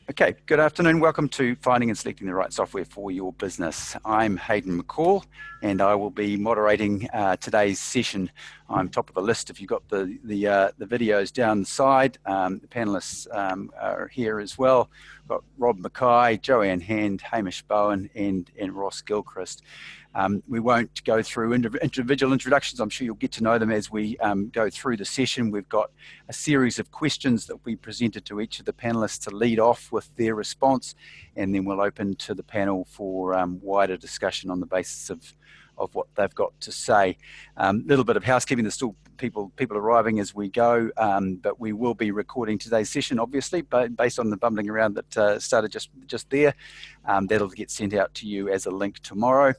Okay, good afternoon. Welcome to Finding and Selecting the Right Software for Your Business. I'm Hayden McCall, and I will be moderating today's session. I'm top of the list. If you've got the videos down the side, the panelists are here as well. We've got Rob Mackay, Joanne Hand, Hamish Bowen, and Ross Gilchrist. We won't go through individual introductions. I'm sure you'll get to know them as we go through the session. We've got a series of questions that we presented to each of the panelists to lead off with their response, and then we'll open to the panel for wider discussion on the basis of what they've got to say. Little bit of housekeeping. There's still people arriving as we go, but we will be recording today's session, obviously, based on the bumbling around that started just there. That'll get sent out to you as a link tomorrow.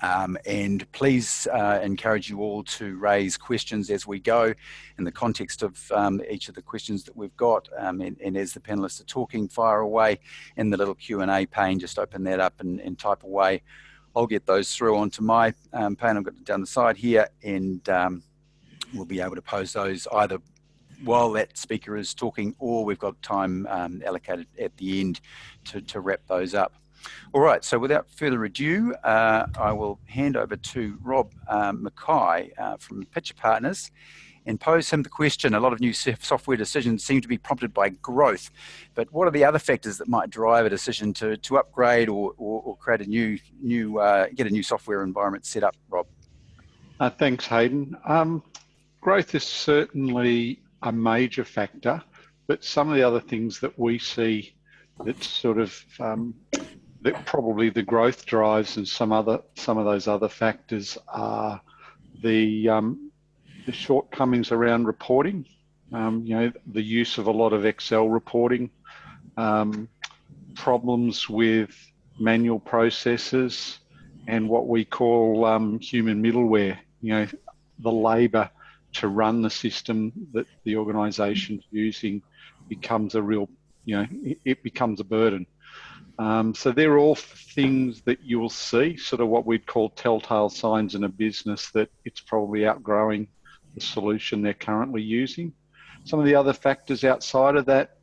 And please encourage you all to raise questions as we go in the context of each of the questions that we've got. And as the panelists are talking, fire away in the little Q&A pane. Just open that up and type away. I'll get those through onto my pane. I've got it down the side here, and we'll be able to pose those either while that speaker is talking, or we've got time allocated at the end to wrap those up. All right, so without further ado, I will hand over to Rob Mackay from Pitcher Partners and pose him the question. A lot of new software decisions seem to be prompted by growth, but what are the other factors that might drive a decision to upgrade or create a get a new software environment set up, Rob? Thanks, Hayden. Growth is certainly a major factor, but some of the other things that we see that's sort of that probably the growth drives and some of those other factors are the shortcomings around reporting. The use of a lot of Excel reporting, problems with manual processes, and what we call human middleware. The labour to run the system that the organisation's using becomes a real, it becomes a burden. So they're all things that you will see, sort of what we'd call telltale signs in a business that it's probably outgrowing the solution they're currently using. Some of the other factors outside of that,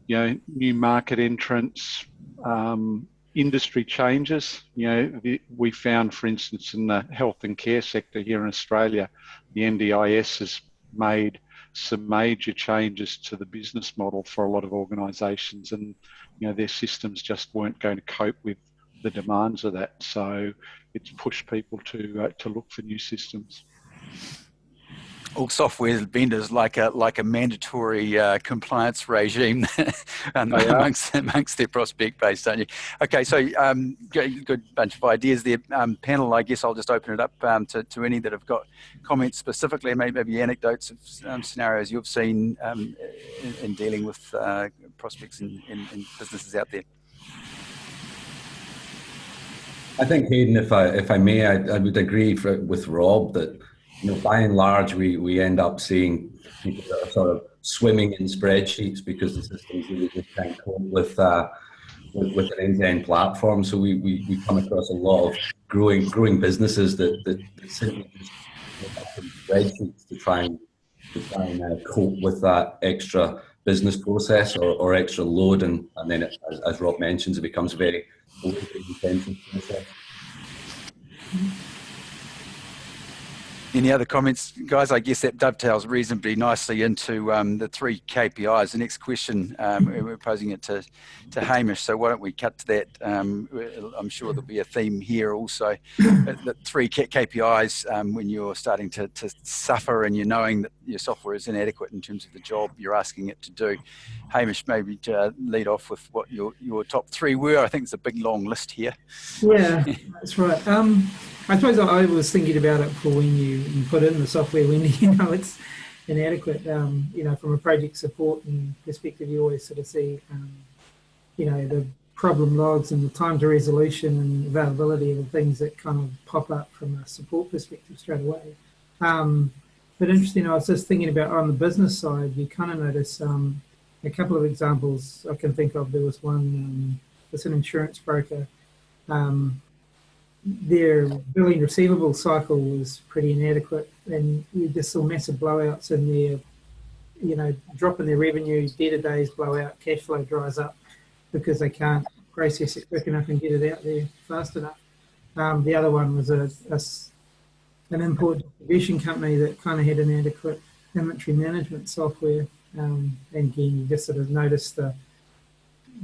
new market entrants, industry changes. We found, for instance, in the health and care sector here in Australia, the NDIS has made some major changes to the business model for a lot of organisations, and their systems just weren't going to cope with the demands of that. So it's pushed people to look for new systems. All software vendors like a mandatory compliance regime amongst their prospect base, don't you? Okay, so good bunch of ideas there. Panel, I guess I'll just open it up to any that have got comments specifically, maybe anecdotes of scenarios you've seen in dealing with prospects and businesses out there. I think, Hayden, if I may, I would agree with Rob that by and large, we end up seeing people that are sort of swimming in spreadsheets because the systems really just can't cope with an end-to-end platform. So we come across a lot of growing businesses that simply just look up in spreadsheets to try and cope with that extra business process or extra load, and then as Rob mentions, it becomes a very intensive process. Any other comments, guys? I guess that dovetails reasonably nicely into the 3 KPIs. The next question, we're posing it to Hamish, so why don't we cut to that? I'm sure there'll be a theme here also. The 3 KPIs when you're starting to suffer and you're knowing that your software is inadequate in terms of the job you're asking it to do. Hamish, maybe to lead off with what your top 3 were. I think it's a big long list here. Yeah, that's right. I suppose I was thinking about it for when you put in the software, when it's inadequate. From a project support and perspective, you always sort of see, the problem logs and the time to resolution and availability of the things that kind of pop up from a support perspective straight away. But interesting, I was just thinking about on the business side, you kind of notice a couple of examples I can think of. There was one, it's an insurance broker. Their billing receivable cycle was pretty inadequate, and we just saw massive blowouts in drop in their revenue, debtor days blow out, cash flow dries up because they can't process it quick enough and get it out there fast enough. The other one was an import distribution company that kind of had inadequate inventory management software. And again, you just sort of notice the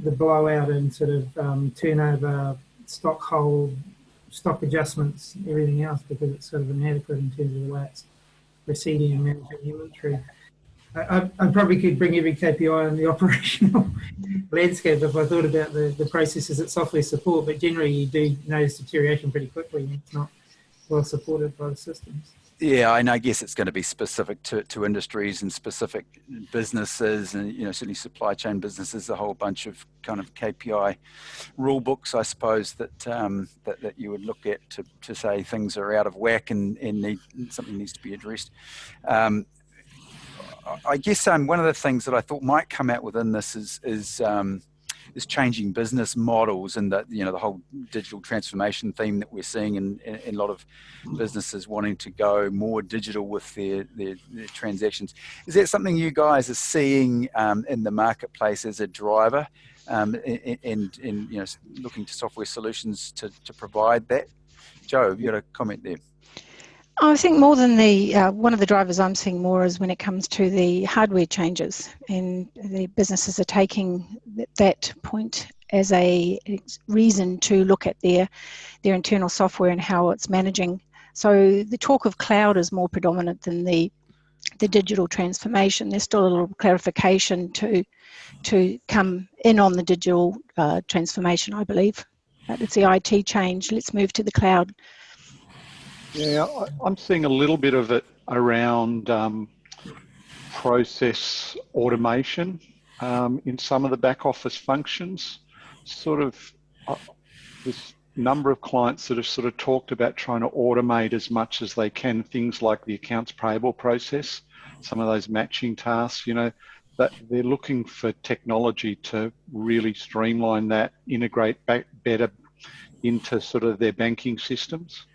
blowout in sort of turnover, stock hold, stock adjustments, everything else, because it's sort of inadequate in terms of the way it's proceeding and managing inventory. I probably could bring every KPI on the operational landscape if I thought about the processes that software support, but generally you do notice deterioration pretty quickly and it's not well supported by the systems. Yeah, and I guess it's going to be specific to industries and specific businesses, and certainly supply chain businesses. A whole bunch of kind of KPI rule books, I suppose, that that you would look at to say things are out of whack and something needs to be addressed. I guess one of the things that I thought might come out within this is changing business models, and that the whole digital transformation theme that we're seeing in a lot of businesses wanting to go more digital with their transactions. Is that something you guys are seeing in the marketplace as a driver, and looking to software solutions to provide that? Joe, have you got a comment there? I think more than one of the drivers I'm seeing more is when it comes to the hardware changes, and the businesses are taking that point as a reason to look at their internal software and how it's managing. So the talk of cloud is more predominant than the digital transformation. There's still a little clarification to come in on the digital transformation, I believe. But it's the IT change. Let's move to the cloud. Yeah, I'm seeing a little bit of it around process automation in some of the back office functions. Sort of this number of clients that have sort of talked about trying to automate as much as they can things like the accounts payable process, some of those matching tasks, that they're looking for technology to really streamline that, integrate back better into sort of their banking systems.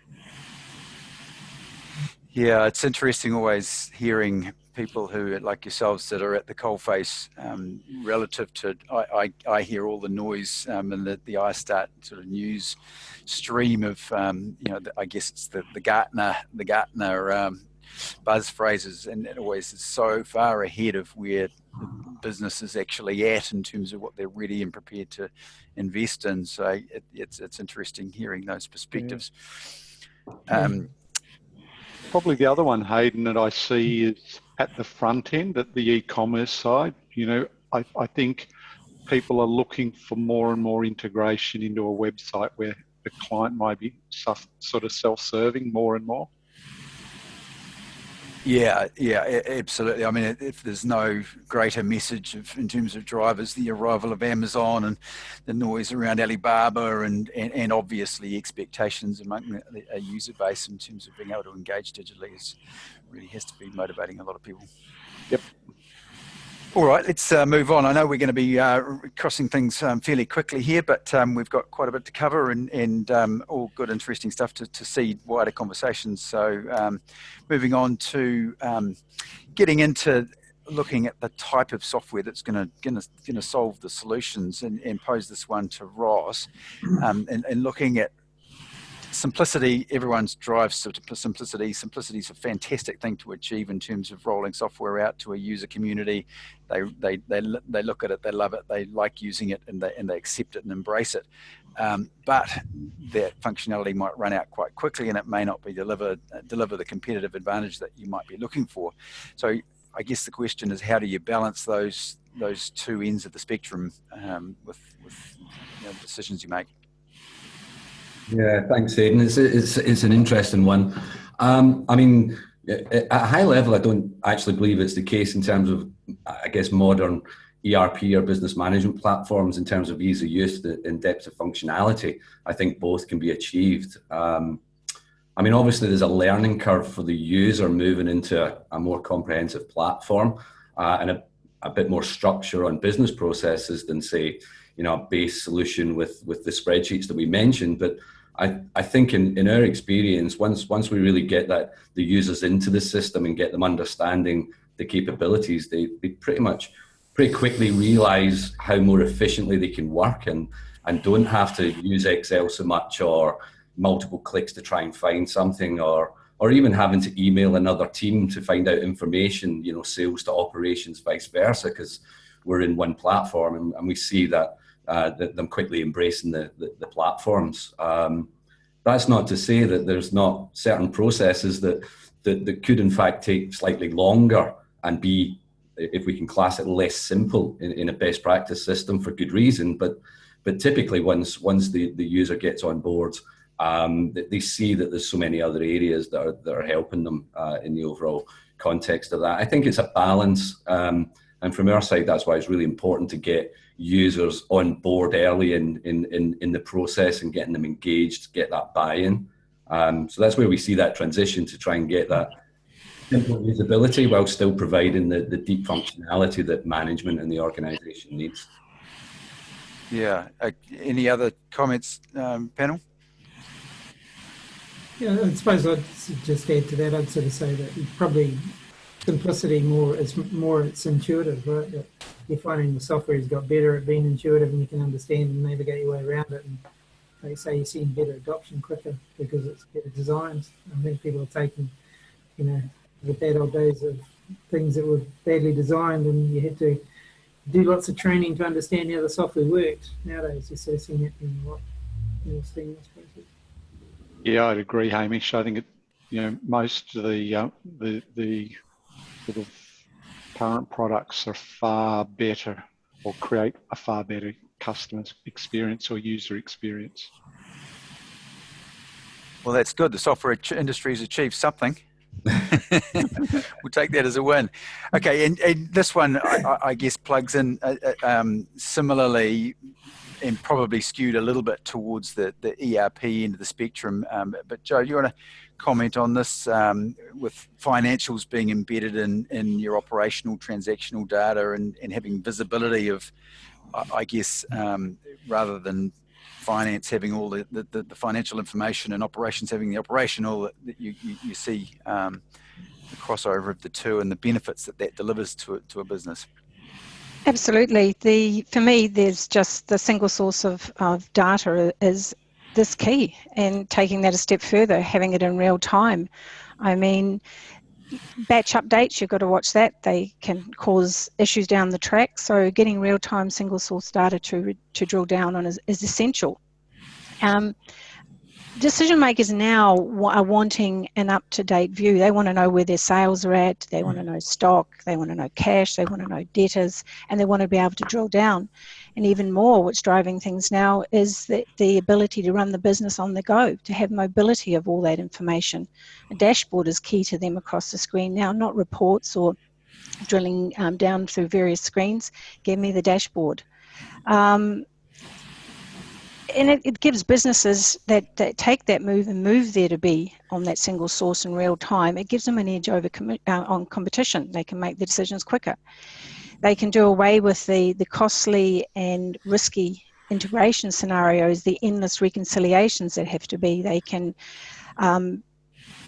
Yeah, it's interesting always hearing people who, like yourselves, that are at the coalface relative to, I hear all the noise and the iStart sort of news stream of, I guess it's the Gartner buzz phrases, and it always is so far ahead of where the business is actually at in terms of what they're ready and prepared to invest in. So it's interesting hearing those perspectives. Yeah. Probably the other one, Hayden, that I see is at the front end, at the e-commerce side. I think people are looking for more and more integration into a website where the client might be sort of self-serving more and more. Yeah, absolutely. I mean, if there's no greater message in terms of drivers, the arrival of Amazon and the noise around Alibaba and obviously expectations among a user base in terms of being able to engage digitally really has to be motivating a lot of people. Yep. All right, let's move on. I know we're going to be crossing things fairly quickly here, but we've got quite a bit to cover and all good, interesting stuff to seed wider conversations. So moving on to getting into looking at the type of software that's going to solve the solutions, and pose this one to Ross, and looking at simplicity. Everyone's drives to simplicity. Simplicity is a fantastic thing to achieve in terms of rolling software out to a user community. They look at it, they love it, they like using it, and they accept it and embrace it. But that functionality might run out quite quickly, and it may not be deliver the competitive advantage that you might be looking for. So I guess the question is, how do you balance those two ends of the spectrum with decisions you make? Yeah, thanks, Aidan. It's an interesting one. I mean, at a high level, I don't actually believe it's the case in terms of, I guess, modern ERP or business management platforms in terms of ease of use and depth of functionality. I think both can be achieved. I mean, obviously, there's a learning curve for the user moving into a more comprehensive platform and a bit more structure on business processes than, say, a base solution with the spreadsheets that we mentioned. But I think in our experience, once we really get the users into the system and get them understanding the capabilities, they pretty quickly realize how more efficiently they can work and don't have to use Excel so much, or multiple clicks to try and find something, or even having to email another team to find out information, sales to operations, vice versa, because we're in one platform, and we see that them quickly embracing the platforms. That's not to say that there's not certain processes that could in fact take slightly longer and be, if we can class it, less simple in a best practice system for good reason. But typically once the user gets on board, they see that there's so many other areas that are helping them in the overall context of that. I think it's a balance. And from our side, that's why it's really important to get users on board early in the process and getting them engaged, get that buy-in. So that's where we see that transition to try and get that simple usability while still providing the deep functionality that management and the organization needs. Yeah. Any other comments, panel? Yeah, I suppose I'd just add to that. I'd sort of say that probably simplicity it's intuitive, right? That you're finding the software has got better at being intuitive, and you can understand and navigate your way around it. And like you say, you're seeing better adoption quicker because it's better designed. I think people are taking, the bad old days of things that were badly designed, and you had to do lots of training to understand how the software worked. Nowadays, you're sort of seeing it in a lot more seamless process. Yeah, I'd agree, Hamish. I think most of the sort of current products are far better, or create a far better customer experience or user experience. Well, that's good. The software industry has achieved something. We'll take that as a win. Okay, and this one, I guess, plugs in similarly, and probably skewed a little bit towards the ERP end of the spectrum. But Joe, you want to comment on this with financials being embedded in your operational transactional data and having visibility of, I guess, rather than finance having all the financial information and operations having the operational, that you see the crossover of the two and the benefits that delivers to a business. Absolutely. For me, there's just the single source of data is this key, and taking that a step further, having it in real time. I mean, batch updates, you've got to watch that. They can cause issues down the track. So getting real-time single source data to drill down on is essential. Decision makers now are wanting an up-to-date view. They want to know where their sales are at. They want to know stock. They want to know cash. They want to know debtors, and they want to be able to drill down. And even more, what's driving things now is the ability to run the business on the go, to have mobility of all that information. A dashboard is key to them across the screen now, not reports or drilling down through various screens. Give me the dashboard. And it gives businesses that take that move and move there to be on that single source in real time, it gives them an edge over on competition. They can make the decisions quicker. They can do away with the costly and risky integration scenarios, the endless reconciliations that have to be. They can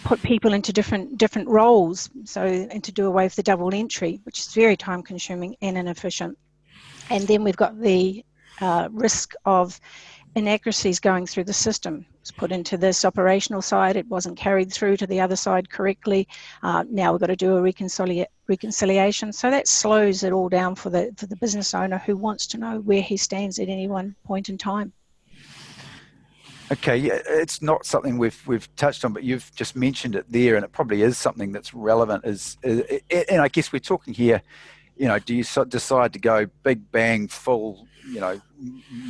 put people into different roles, and to do away with the double entry, which is very time consuming and inefficient. And then we've got the risk of inaccuracies going through the system. It was put into this operational side, it wasn't carried through to the other side correctly. Now we've got to do a reconciliation. So that slows it all down for the business owner who wants to know where he stands at any one point in time. Okay, yeah, it's not something we've touched on, but you've just mentioned it there, and it probably is something that's relevant. And I guess we're talking here, do you decide to go big bang, full,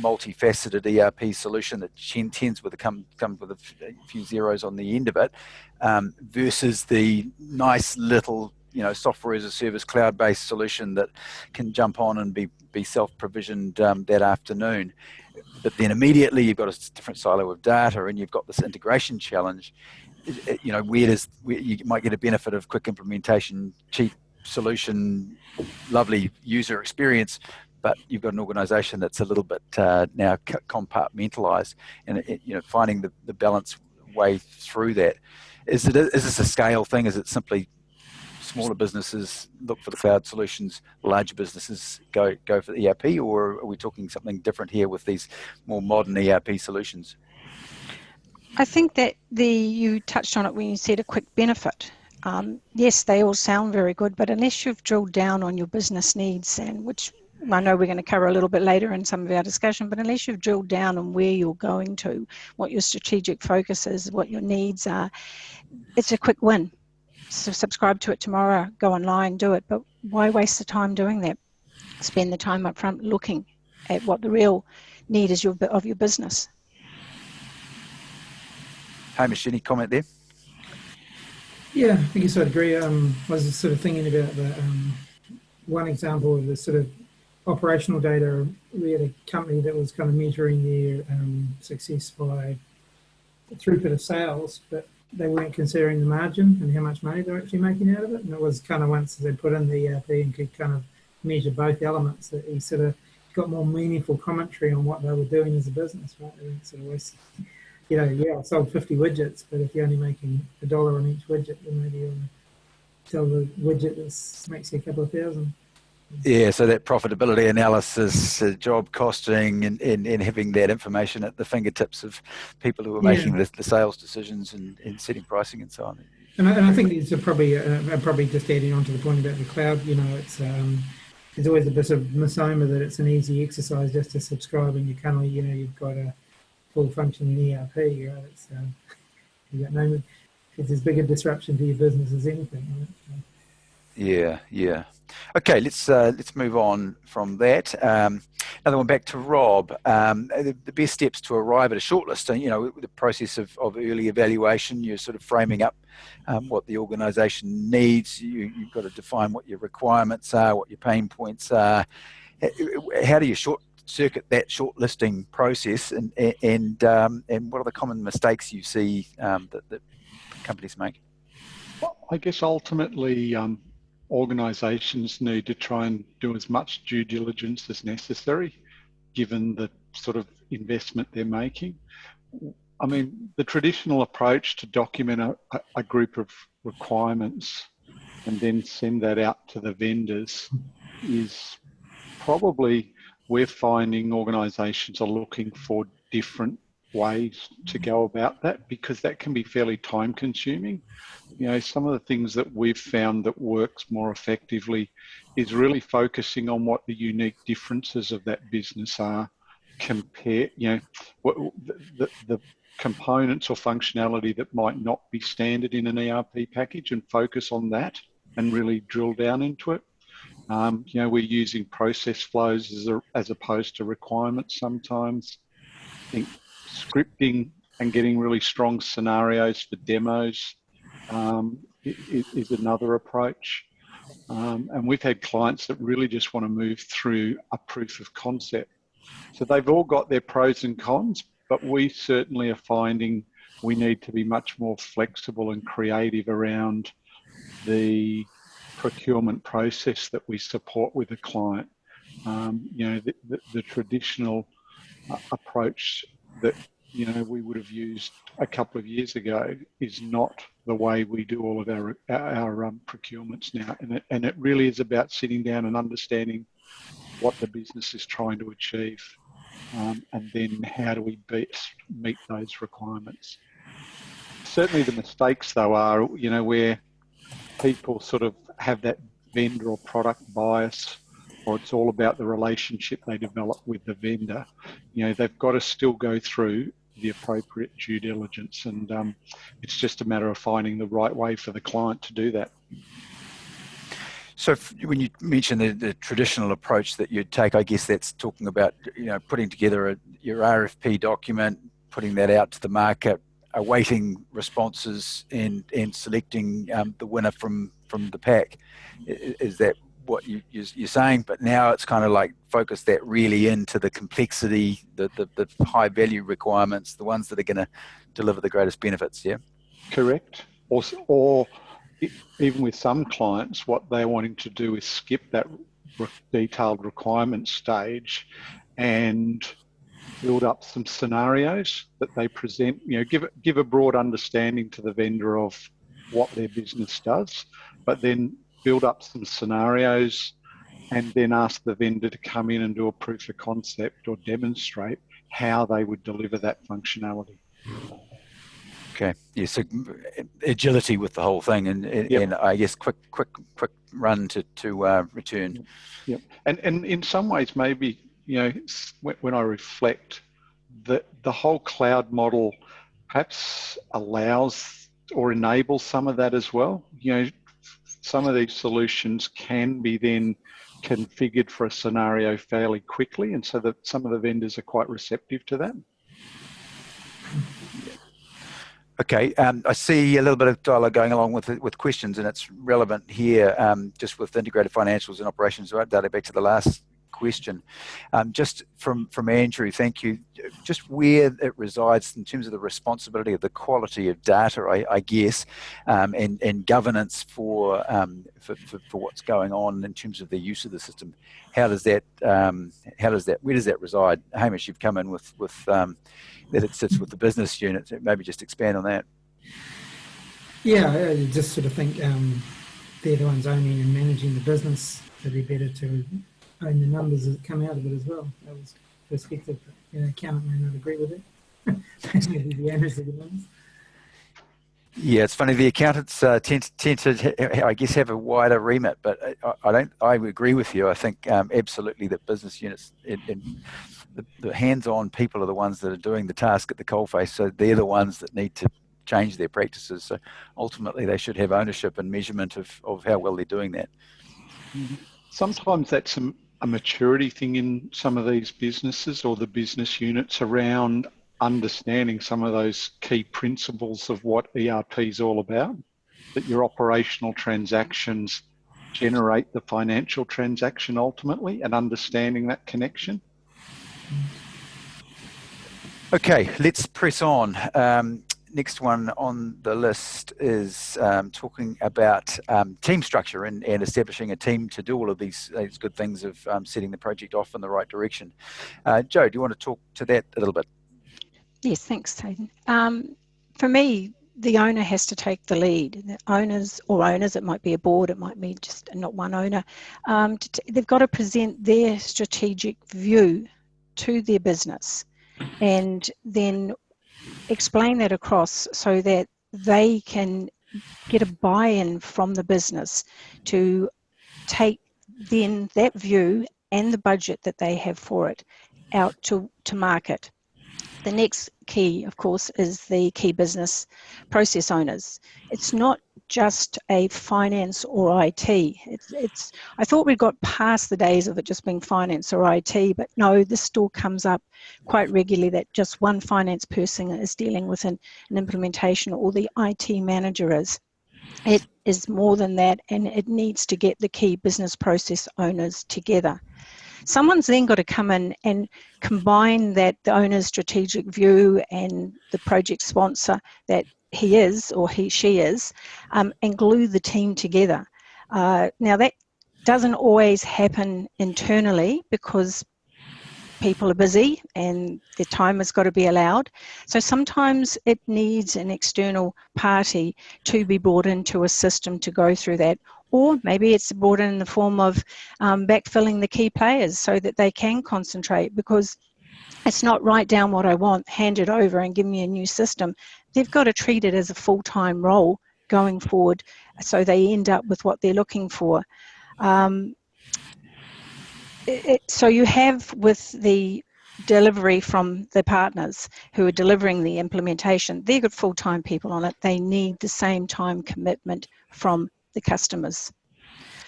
multifaceted ERP solution that tends with come with a few zeros on the end of it, versus the nice little, software as a service, cloud-based solution that can jump on and be self-provisioned that afternoon. But then immediately you've got a different silo of data, and you've got this integration challenge. Where you might get a benefit of quick implementation, cheap solution, lovely user experience, but you've got an organisation that's a little bit now compartmentalised, and finding the balance way through that. Is this a scale thing? Is it simply smaller businesses look for the cloud solutions, larger businesses go for the ERP, or are we talking something different here with these more modern ERP solutions? I think that you touched on it when you said a quick benefit. Yes, they all sound very good, but unless you've drilled down on your business needs, and which I know we're going to cover a little bit later in some of our discussion, but unless you've drilled down on where you're going to, what your strategic focus is, what your needs are, it's a quick win. So subscribe to it tomorrow, go online, do it. But why waste the time doing that? Spend the time up front looking at what the real need is of your business. Hamish, any comment there? Yeah, I guess I'd agree. I was just sort of thinking about the one example of the sort of operational data. We had a company that was kind of measuring their success by the throughput of sales, but they weren't considering the margin and how much money they're actually making out of it. And it was kind of once they put in the ERP and could kind of measure both elements, that he sort of got more meaningful commentary on what they were doing as a business, right? And sort of was, you know, yeah, I sold 50 widgets, but if you're only making $1 on each widget, then maybe you'll sell the widget that makes you a couple of thousand. Yeah, so that profitability analysis, job costing, and having that information at the fingertips of people who are making the sales decisions and setting pricing and so on. And I think these are probably just adding on to the point about the cloud. You know, it's there's always a bit of misnomer that it's an easy exercise just to subscribe, and you kind of, you know, you've got a full functioning ERP. Right? It's you got no, it's as big a disruption to your business as anything. Right? So. Yeah. Okay, let's move on from that. Another one back to Rob. The best steps to arrive at a shortlist. You know, the process of early evaluation. You're sort of framing up what the organisation needs. You've got to define what your requirements are, what your pain points are. How do you short circuit that shortlisting process, and what are the common mistakes you see that companies make? Well, I guess ultimately, organisations need to try and do as much due diligence as necessary, given the sort of investment they're making. I mean, the traditional approach to document a group of requirements and then send that out to the vendors is probably, we're finding organisations are looking for different ways to go about that, because that can be fairly time consuming. You know, some of the things that we've found that works more effectively is really focusing on what the unique differences of that business are, compare, you know, what the components or functionality that might not be standard in an ERP package, and focus on that and really drill down into it. You know, we're using process flows as opposed to requirements sometimes. I think scripting and getting really strong scenarios for demos is another approach. And we've had clients that really just want to move through a proof of concept. So they've all got their pros and cons, but we certainly are finding we need to be much more flexible and creative around the procurement process that we support with a client. You know, the traditional approach that, you know, we would have used a couple of years ago is not the way we do all of our procurements now. And it really is about sitting down and understanding what the business is trying to achieve, and then how do we best meet those requirements. Certainly the mistakes though are, you know, where people sort of have that vendor or product bias, or it's all about the relationship they develop with the vendor. You know, they've got to still go through the appropriate due diligence, and it's just a matter of finding the right way for the client to do that. So when you mention the traditional approach that you'd take, I guess that's talking about, you know, putting together your RFP document, putting that out to the market, awaiting responses, and selecting the winner from the pack. Is that what you're saying? But now it's kind of like focus that really into the complexity, the high value requirements, the ones that are going to deliver the greatest benefits. Yeah, correct. Or even with some clients, what they're wanting to do is skip that detailed requirement stage and build up some scenarios that they present. You know, give a broad understanding to the vendor of what their business does, but then build up some scenarios and then ask the vendor to come in and do a proof of concept or demonstrate how they would deliver that functionality. Okay. Yeah. So agility with the whole thing, and I guess quick run to return. Yep. And in some ways, maybe, you know, when I reflect, the whole cloud model perhaps allows or enables some of that as well. You know, some of these solutions can be then configured for a scenario fairly quickly, and so that some of the vendors are quite receptive to that. Okay, I see a little bit of dialogue going along with questions, and it's relevant here, just with integrated financials and operations. Right, data back to the last question, just from Andrew, thank you. Just where it resides in terms of the responsibility of the quality of data, I guess, and governance for what's going on in terms of the use of the system. Where does that reside? Hamish, you've come in with that it sits with the business unit. Maybe just expand on that. Yeah, I just sort of think they're the ones owning and managing the business, so they're better to own the numbers that come out of it as well. That was perspective. You know, accountant may not agree with it. Maybe the owners are the ones. Yeah, it's funny. The accountants tend to, I guess, have a wider remit, but I agree with you. I think absolutely that business units and the hands-on people are the ones that are doing the task at the coalface. So they're the ones that need to change their practices. So ultimately, they should have ownership and measurement of how well they're doing that. Sometimes that's a maturity thing in some of these businesses or the business units around understanding some of those key principles of what ERP is all about, that your operational transactions generate the financial transaction ultimately, and understanding that connection. Okay, let's press on. Next one on the list is talking about team structure and establishing a team to do all of these good things of setting the project off in the right direction. Jo, do you want to talk to that a little bit? Yes, thanks, Hayden. For me, the owner has to take the lead. The owners, it might be a board, it might be just not one owner. They've got to present their strategic view to their business and then explain that across so that they can get a buy-in from the business to take then that view and the budget that they have for it out to market. The next key, of course, is the key business process owners. It's not just a finance or IT. I thought we got past the days of it just being finance or IT, but no, this still comes up quite regularly that just one finance person is dealing with an implementation, or the IT manager is. It is more than that, and it needs to get the key business process owners together. Someone's then got to come in and combine that, the owner's strategic view and the project sponsor that he is or she is, and glue the team together. Now that doesn't always happen internally because people are busy and their time has got to be allowed. So sometimes it needs an external party to be brought into a system to go through that. Or maybe it's brought in the form of backfilling the key players so that they can concentrate, because it's not write down what I want, hand it over and give me a new system. They've got to treat it as a full-time role going forward so they end up with what they're looking for. So you have with the delivery from the partners who are delivering the implementation, they've got full-time people on it. They need the same time commitment from the customers.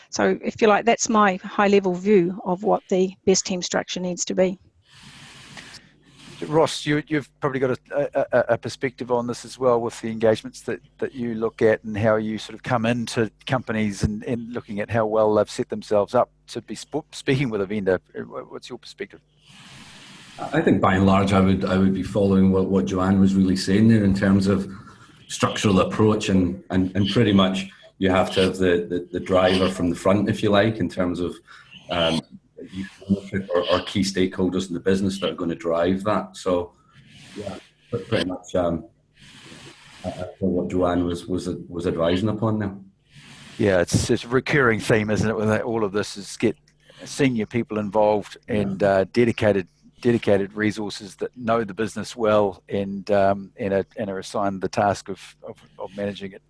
So if you like, that's my high-level view of what the best team structure needs to be. Ross, you've probably got a perspective on this as well, with the engagements that you look at and how you sort of come into companies and looking at how well they've set themselves up to be speaking with a vendor. What's your perspective? I think by and large, I would be following what Joanne was really saying there in terms of structural approach, and pretty much you have to have the driver from the front, if you like, in terms of or key stakeholders in the business that are going to drive that. So yeah, pretty much what Joanne was advising upon there. Yeah, it's a recurring theme, isn't it? With all of this is get senior people involved and dedicated resources that know the business well and are assigned the task of managing it.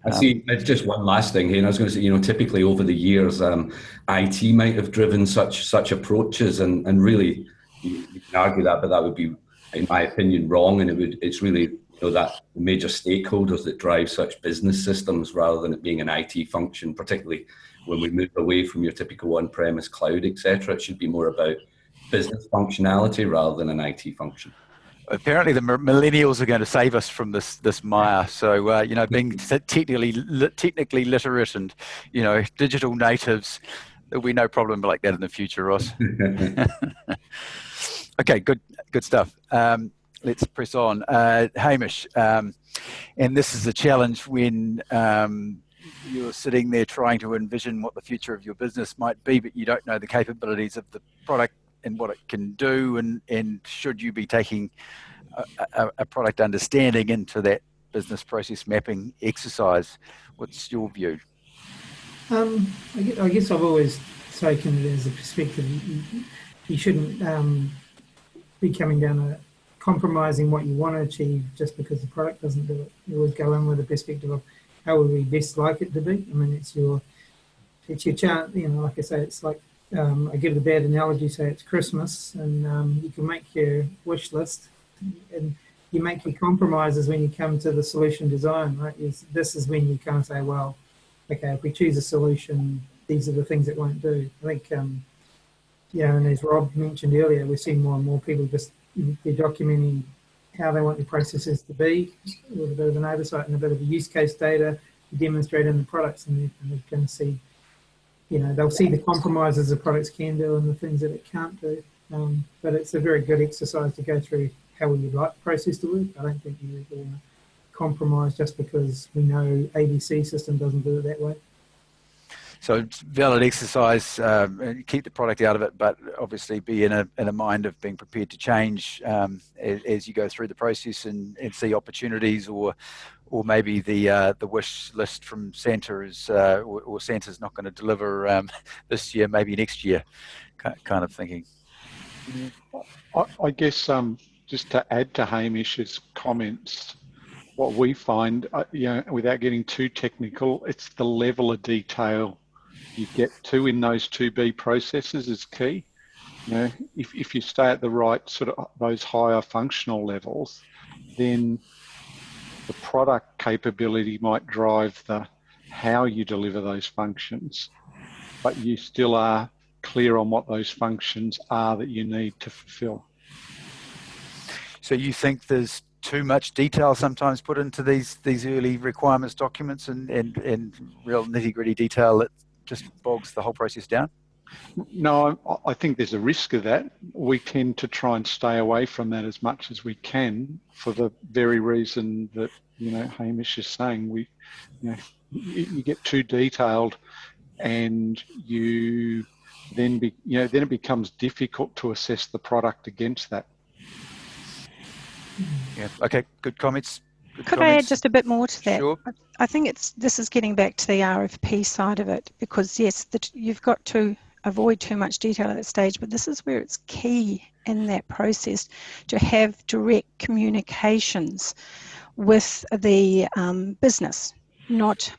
I see. It's just one last thing here, and I was going to say, typically over the years, IT might have driven such approaches, and really, you can argue that, but that would be, in my opinion, wrong. And it's really that the major stakeholders that drive such business systems, rather than it being an IT function, particularly when we move away from your typical on-premise cloud, etc. It should be more about business functionality rather than an IT function. Apparently, the millennials are going to save us from this mire. So, being technically literate and digital natives, there'll be no problem like that in the future, Ross. Okay, good stuff. Let's press on. Hamish, and this is a challenge when you're sitting there trying to envision what the future of your business might be, but you don't know the capabilities of the product and what it can do, and should you be taking a product understanding into that business process mapping exercise? What's your view? I guess I've always taken it as a perspective. You shouldn't be coming down a compromising what you want to achieve just because the product doesn't do it. You always go in with a perspective of how would we best like it to be. I mean, it's your chance. Like I say, it's like I give the bad analogy, say it's Christmas, and you can make your wish list, and you make your compromises when you come to the solution design, right? This is when you kind of say, well, okay, if we choose a solution, these are the things it won't do. I think, and as Rob mentioned earlier, we're seeing more and more people they're documenting how they want their processes to be, with a bit of an oversight and a bit of a use case data to demonstrate in the products, and they're going to see, they'll see the compromises the products can do and the things that it can't do. But it's a very good exercise to go through how we would like the process to work. I don't think you really want to compromise just because we know ABC system doesn't do it that way. So it's valid exercise, keep the product out of it, but obviously be in a mind of being prepared to change as you go through the process and see opportunities, or maybe the wish list from Santa is or Santa's not going to deliver this year, maybe next year, kind of thinking. I guess just to add to Hamish's comments, what we find, without getting too technical, it's the level of detail you get to in those 2B processes is key. If you stay at the right sort of those higher functional levels, then the product capability might drive the how you deliver those functions, but you still are clear on what those functions are that you need to fulfill. So you think there's too much detail sometimes put into these early requirements documents and real nitty-gritty detail that just bogs the whole process down? No, I think there's a risk of that. We tend to try and stay away from that as much as we can, for the very reason that Hamish is saying. You get too detailed, and then it becomes difficult to assess the product against that. Yeah. Okay. Good comments. Could I add just a bit more to that? Sure. I think this is getting back to the RFP side of it, because yes, you've got to avoid too much detail at that stage, but this is where it's key in that process to have direct communications with the business, not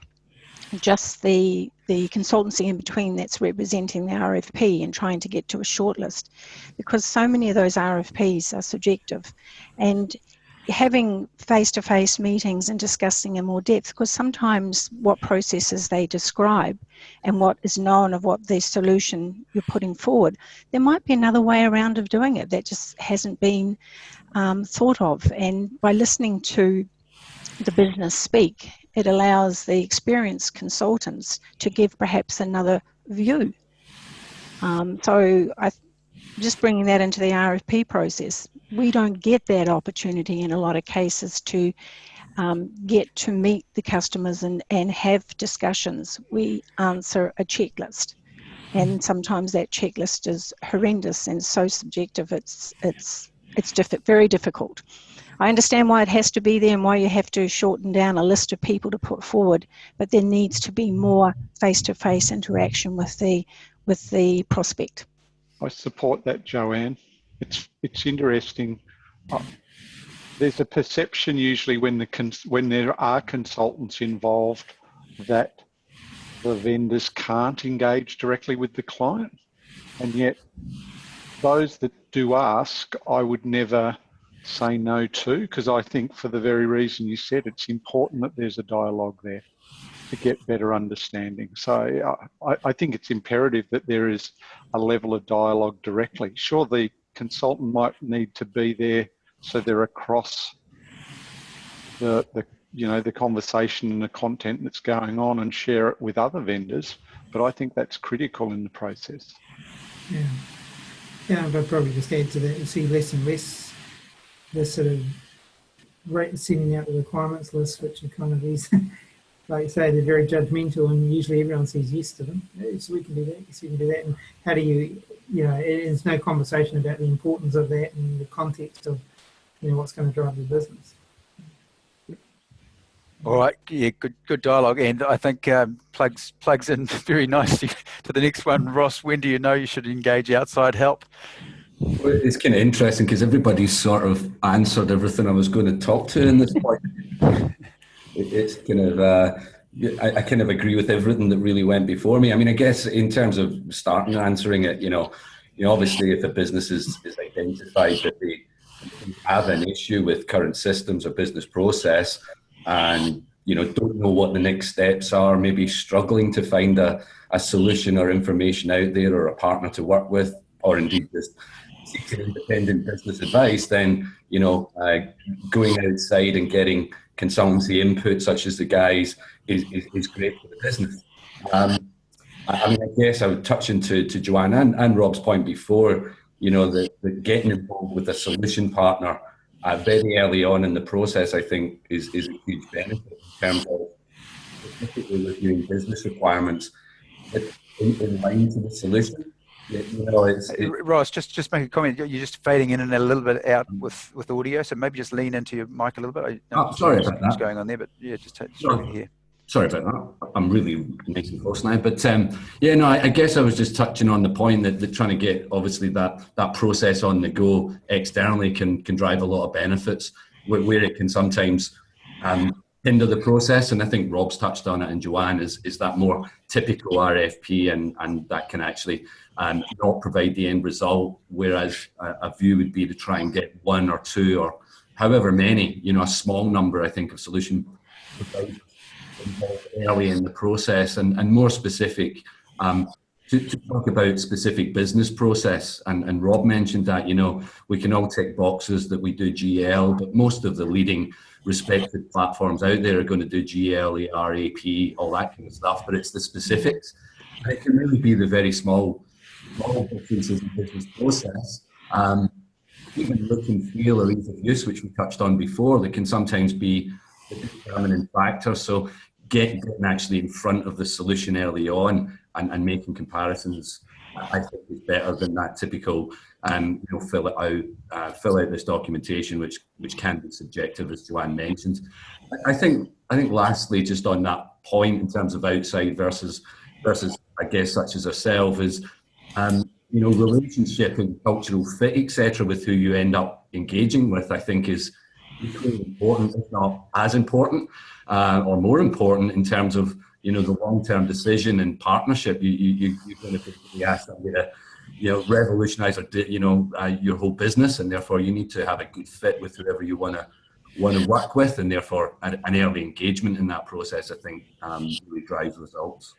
just the consultancy in between that's representing the RFP and trying to get to a shortlist, because so many of those RFPs are subjective, and having face-to-face meetings and discussing in more depth, because sometimes what processes they describe and what is known of what the solution you're putting forward, there might be another way around of doing it that just hasn't been thought of. And by listening to the business speak, it allows the experienced consultants to give perhaps another view. So just bringing that into the RFP process, we don't get that opportunity in a lot of cases to get to meet the customers and have discussions. We answer a checklist, and sometimes that checklist is horrendous and so subjective. It's very difficult. I understand why it has to be there and why you have to shorten down a list of people to put forward, but there needs to be more face-to-face interaction with the prospect. I support that, Joanne. It's interesting. There's a perception usually when there are consultants involved that the vendors can't engage directly with the client, and yet those that do ask, I would never say no to, because I think for the very reason you said, it's important that there's a dialogue there to get better understanding. So I think it's imperative that there is a level of dialogue directly. Sure, the consultant might need to be there so they're across the conversation and the content that's going on and share it with other vendors, but I think that's critical in the process. Yeah, but probably just add to that, you see less and less this sort of sending out the requirements list, which are kind of these, like you say, they're very judgmental, and usually everyone says yes to them. Yes, we can do that. Yes, we can do that. And how do you there's no conversation about the importance of that and the context of, what's going to drive the business. All right, yeah, good dialogue, and I think plugs in very nicely to the next one. Ross, when do you know you should engage outside help? Well, it's kind of interesting because everybody's sort of answered everything I was going to talk to in this point. It's kind of, I kind of agree with everything that really went before me. I mean, I guess in terms of starting answering it, obviously if a business is identified that they have an issue with current systems or business process, and don't know what the next steps are, maybe struggling to find a solution or information out there or a partner to work with, or indeed just seeking independent business advice, then going outside and getting consultancy input such as the guys is great for the business. I mean, I guess I would touch into Joanne and Rob's point before, that getting involved with a solution partner very early on in the process, I think, is a huge benefit in terms of specifically reviewing business requirements in line to the solution. Ross, just make a comment. You're just fading in and a little bit out with audio, so maybe just lean into your mic a little bit. Sorry about that. What's going on there, but yeah, just here. Sorry about that. I'm really nice and close now. But I guess I was just touching on the point that trying to get, obviously, that process on the go externally can drive a lot of benefits, where it can sometimes hinder the process. And I think Rob's touched on it, and Joanne is that more typical RFP, and that can actually not provide the end result, whereas a view would be to try and get one or two or however many, a small number, I think, of solution providers involved early in the process, and more specific to talk about specific business process. And Rob mentioned that, we can all tick boxes that we do GL, but most of the leading respected platforms out there are going to do GL, AR, AP, all that kind of stuff, but it's the specifics. And it can really be the very small differences in business process. Even look and feel or ease of use, which we touched on before, that can sometimes be a determining factor. So getting actually in front of the solution early on and making comparisons, I think, is better than that typical fill out this documentation, which can be subjective, as Joanne mentioned. I think lastly, just on that point in terms of outside versus I guess such as ourselves, is relationship and cultural fit, etc., with who you end up engaging with, I think is equally important, if not as important, or more important in terms of the long-term decision and partnership. You're going to be asked to revolutionize your whole business, and therefore you need to have a good fit with whoever you want to work with, and therefore an early engagement in that process, I think, really drives results.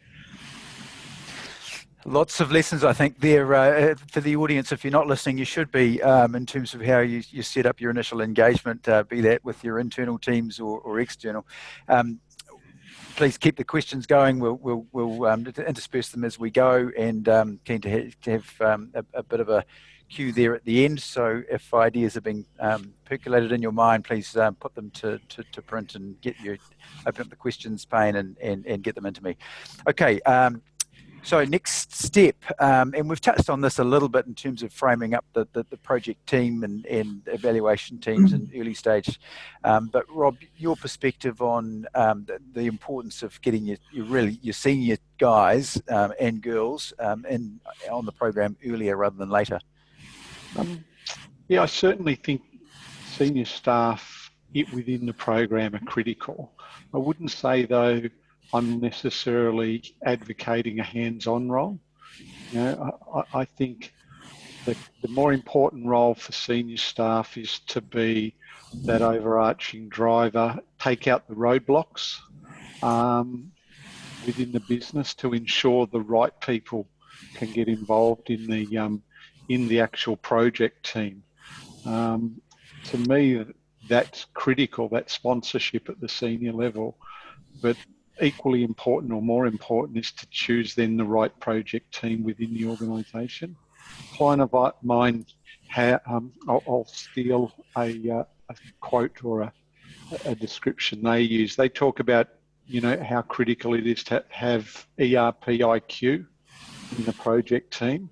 Lots of lessons, I think, there for the audience. If you're not listening, you should be, in terms of how you set up your initial engagement, be that with your internal teams or external. Please keep the questions going. We'll intersperse them as we go, and keen to have a bit of a cue there at the end. So if ideas are being percolated in your mind, please put them to print and open up the questions pane and get them into me. Okay. So next step, and we've touched on this a little bit in terms of framing up the project team and evaluation teams in early stage. But Rob, your perspective on the importance of getting your senior guys and girls on the program earlier rather than later. Yeah, I certainly think senior staff within the program are critical. I wouldn't say, though, I'm necessarily advocating a hands-on role. You know, I think the more important role for senior staff is to be that overarching driver, take out the roadblocks within the business to ensure the right people can get involved in the actual project team. To me, that's critical, that sponsorship at the senior level. But equally important or more important is to choose then the right project team within the organisation. Client of mine, I'll steal a quote or a description they use. They talk about, you know, how critical it is to have ERP IQ in the project team.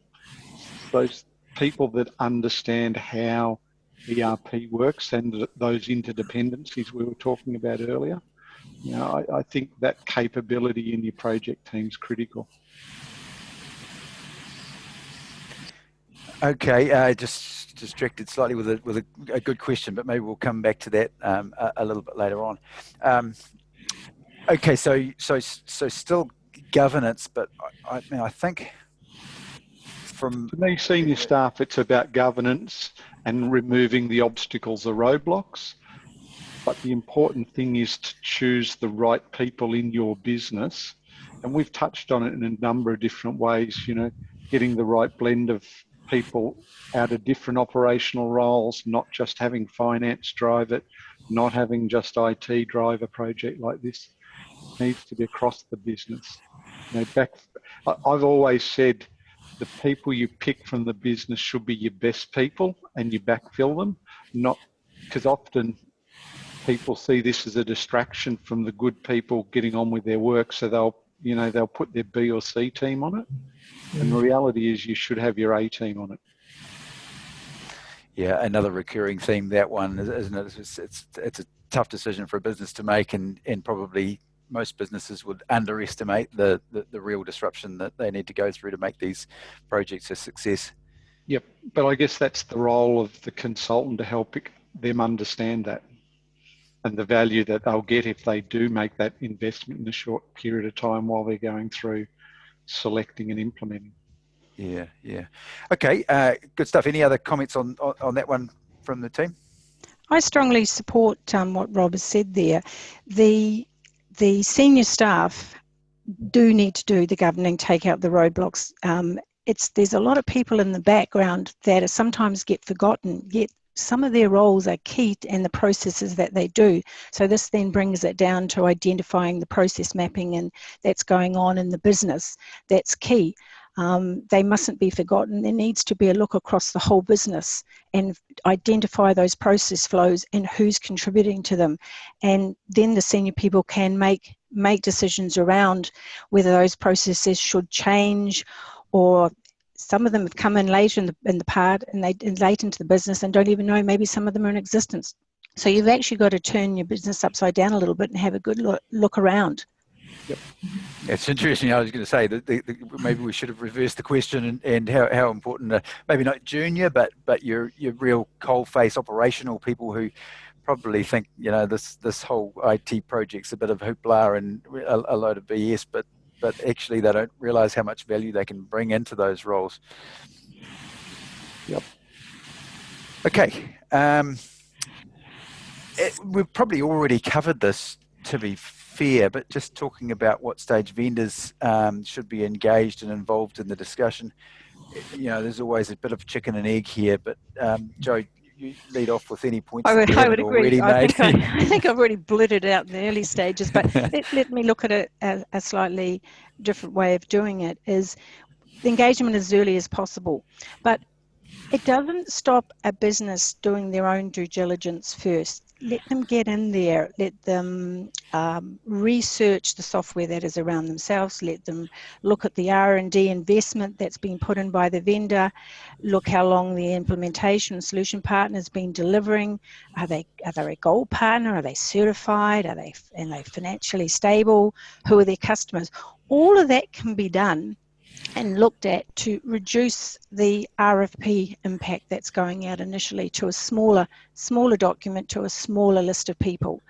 Those people that understand how ERP works and those interdependencies we were talking about earlier. You know, I think that capability in your project team is critical. Okay, just distracted slightly with a good question, but maybe we'll come back to that a little bit later on. Okay, so still governance, but I mean, I think from to me, senior staff, it's about governance and removing the obstacles or roadblocks. But the important thing is to choose the right people in your business. And we've touched on it in a number of different ways, you know, getting the right blend of people out of different operational roles, not just having finance drive it, not having just IT drive a project like this. It needs to be across the business. You know, I've always said the people you pick from the business should be your best people and you backfill them, not because often people see this as a distraction from the good people getting on with their work, so they'll put their B or C team on it. And the reality is you should have your A team on it. Yeah, another recurring theme, that one, isn't it? It's a tough decision for a business to make, and probably most businesses would underestimate the real disruption that they need to go through to make these projects a success. Yep, but I guess that's the role of the consultant to help them understand that and the value that they'll get if they do make that investment in a short period of time while they're going through selecting and implementing. Yeah. Okay, good stuff. Any other comments on that one from the team? I strongly support what Rob has said there. The senior staff do need to do the governing, take out the roadblocks. There's a lot of people in the background that sometimes get forgotten, yet some of their roles are key in the processes that they do. So this then brings it down to identifying the process mapping and that's going on in the business. That's key. They mustn't be forgotten. There needs to be a look across the whole business and identify those process flows and who's contributing to them. And then the senior people can make decisions around whether those processes should change, or some of them have come in late in the part and late into the business and don't even know maybe some of them are in existence. So you've actually got to turn your business upside down a little bit and have a good look around. Yep. It's interesting. I was going to say that maybe we should have reversed the question and how important, maybe not junior, but your real coalface operational people who probably think, you know, this whole IT project's a bit of hoopla and a load of BS, but actually they don't realise how much value they can bring into those roles. Yep. Okay. We've probably already covered this, to be fair, but just talking about what stage vendors should be engaged and involved in the discussion. You know, there's always a bit of chicken and egg here, but Joe, you lead off with any points I would agree. I think I've already blurted out in the early stages, but let me look at it a slightly different way of doing it. Is the engagement as early as possible, but it doesn't stop a business doing their own due diligence first. let them get in there, let them research the software that is around themselves, let them look at the R&D investment that's been put in by the vendor, look how long the implementation solution partner has been delivering. Are they a gold partner? Are they certified? Are they financially stable? Who are their customers? All of that can be done and looked at to reduce the RFP impact that's going out initially to a smaller document, to a smaller list of people.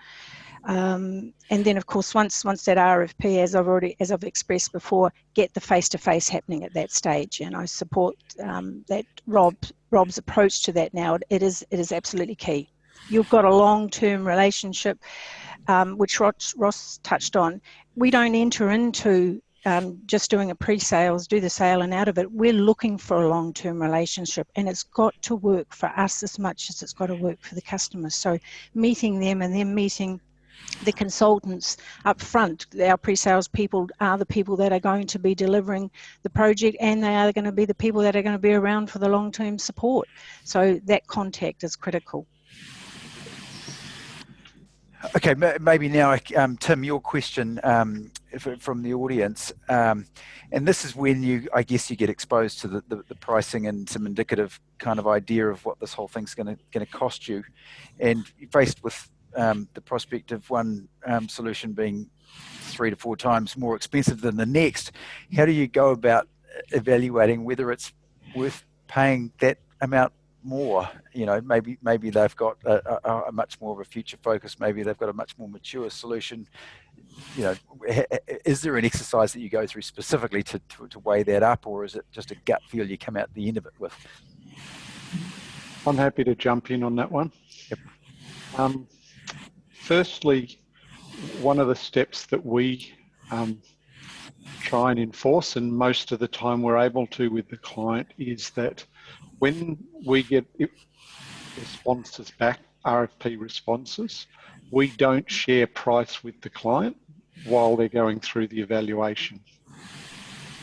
And then, of course, once that RFP, as I've expressed before, get the face-to-face happening at that stage. And I support that Rob's approach to that now. It is absolutely key. You've got a long-term relationship, which Ross touched on. We don't enter into just doing a pre-sales, do the sale and out of it. We're looking for a long-term relationship, and it's got to work for us as much as it's got to work for the customers. So meeting them and then meeting the consultants up front, our pre-sales people are the people that are going to be delivering the project, and they are going to be the people that are going to be around for the long-term support. So that contact is critical. Okay, maybe now, Tim, your question from the audience, and this is when I guess you get exposed to the pricing and some indicative kind of idea of what this whole thing's going to cost you, and you're faced with the prospect of one solution being 3 to 4 times more expensive than the next. How do you go about evaluating whether it's worth paying that amount more? You know, maybe they've got a much more of a future focus. Maybe they've got a much more mature solution. You know, is there an exercise that you go through specifically to weigh that up, or is it just a gut feel you come out the end of it with? I'm happy to jump in on that one. Yep. Firstly, one of the steps that we try and enforce, and most of the time we're able to with the client, is that when we get responses back, RFP responses, we don't share price with the client while they're going through the evaluation.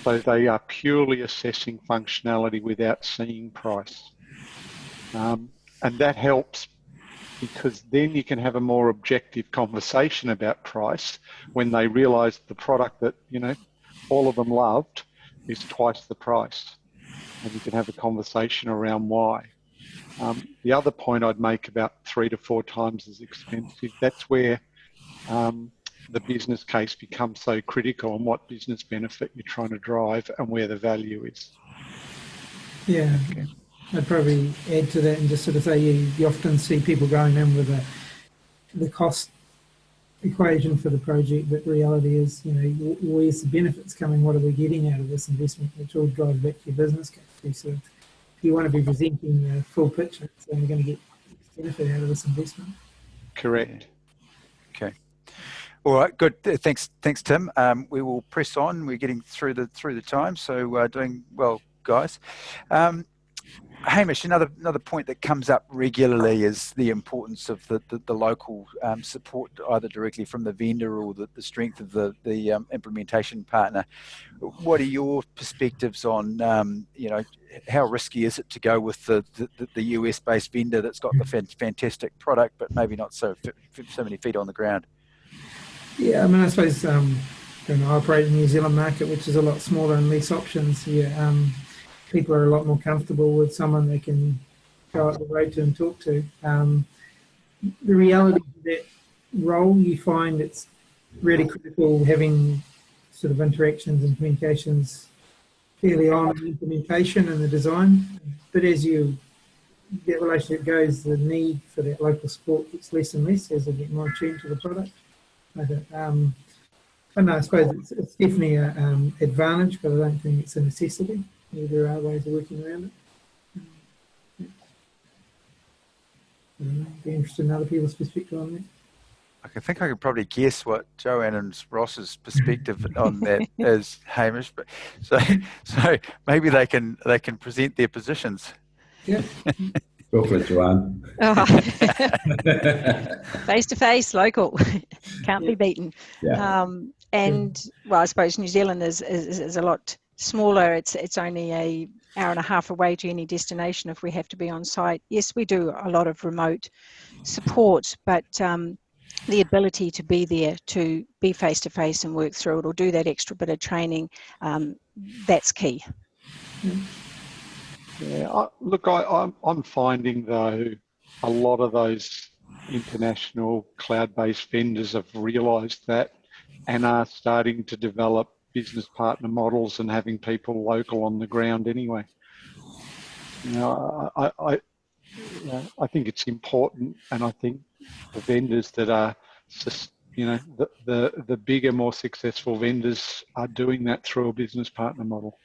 So they are purely assessing functionality without seeing price. And that helps, because then you can have a more objective conversation about price when they realise the product that, you know, all of them loved is twice the price. And you can have a conversation around why. The other point I'd make about 3 to 4 times as expensive, that's where the business case becomes so critical, and what business benefit you're trying to drive and where the value is. Yeah, okay. I'd probably add to that and just sort of say you often see people going in with the cost equation for the project, but the reality is, you know, where's the benefits coming? What are we getting out of this investment? Which all drives back to your business case. So if you want to be presenting the full picture, so you're going to get benefit out of this investment. Correct. Okay. All right. Good. Thanks, Tim. We will press on. We're getting through the time, so doing well, guys. Hamish, another point that comes up regularly is the importance of the local support, either directly from the vendor or the strength of the implementation partner. What are your perspectives on, you know, how risky is it to go with the US-based vendor that's got the fantastic product, but maybe not so many feet on the ground? Yeah, I mean, I suppose I operate in the New Zealand market, which is a lot smaller and less options here. People are a lot more comfortable with someone they can go up the road to and talk to. The reality of that role, you find it's really critical having sort of interactions and communications fairly on in the implementation and the design. But as that relationship goes, the need for that local support gets less and less as they get more attuned to the product. I suppose it's definitely an advantage, but I don't think it's a necessity. There are ways of working around it. Be interested in other people's perspective on that. I think I could probably guess what Joanne and Ross's perspective on that is, Hamish. But so maybe they can present their positions. Yeah. Go for it, Joanne. Face to face, local, can't be beaten. Yeah. And well, I suppose New Zealand is a lot smaller. It's only a hour and a half away to any destination if we have to be on site. Yes, we do a lot of remote support, but the ability to be there, to be face to face and work through it, or do that extra bit of training, that's key. Yeah, I'm finding though a lot of those international cloud-based vendors have realised that and are starting to develop business partner models and having people local on the ground anyway. You know, I think it's important, and I think the vendors that are, you know, the bigger, more successful vendors are doing that through a business partner model.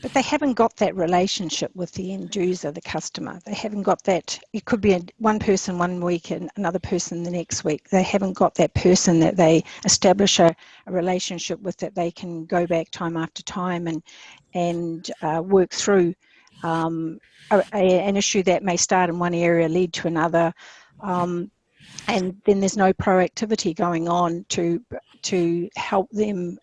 But they haven't got that relationship with the end user, the customer. They haven't got that. It could be one person one week and another person the next week. They haven't got that person that they establish a relationship with, that they can go back time after time and work through an issue that may start in one area, lead to another, and then there's no proactivity going on to help them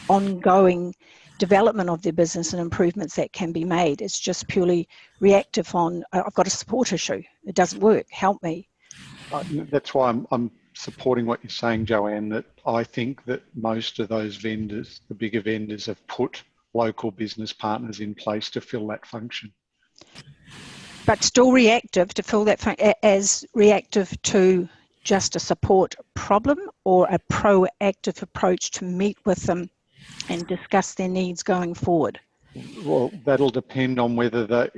ongoing development of their business and improvements that can be made. It's just purely reactive on, I've got a support issue, it doesn't work, help me. That's why I'm supporting what you're saying, Joanne, that I think that most of those vendors, the bigger vendors, have put local business partners in place to fill that function. But still reactive to fill that as reactive to just a support problem, or a proactive approach to meet with them and discuss their needs going forward? Well, that'll depend on whether they,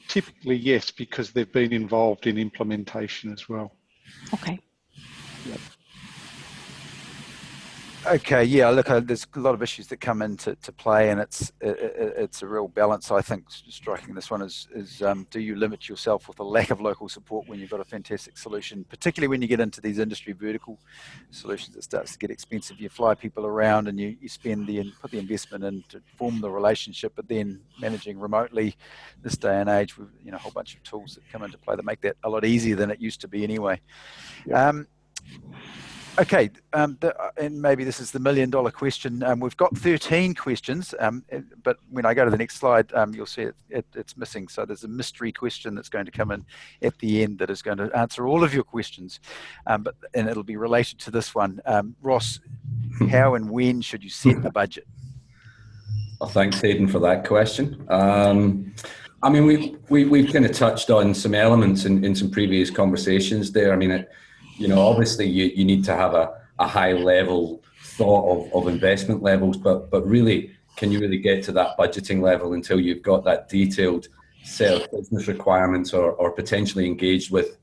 typically yes, because they've been involved in implementation as well. Okay. Yep. Okay, yeah, look, there's a lot of issues that come into play, and it's a real balance. I think striking this one is do you limit yourself with a lack of local support when you've got a fantastic solution, particularly when you get into these industry vertical solutions? It starts to get expensive. You fly people around and you spend put the investment in to form the relationship, but then managing remotely this day and age with a whole bunch of tools that come into play that make that a lot easier than it used to be anyway. Yep. Okay, and maybe this is the $1 million question. We've got 13 questions, but when I go to the next slide, you'll see it's missing. So there's a mystery question that's going to come in at the end that is going to answer all of your questions, and it'll be related to this one. Ross, how and when should you set a budget? Well, thanks, Hayden, for that question. I mean, we've kind of touched on some elements in some previous conversations there. I mean, obviously you need to have a high level thought of investment levels, but really, can you really get to that budgeting level until you've got that detailed set of business requirements, or potentially engaged with,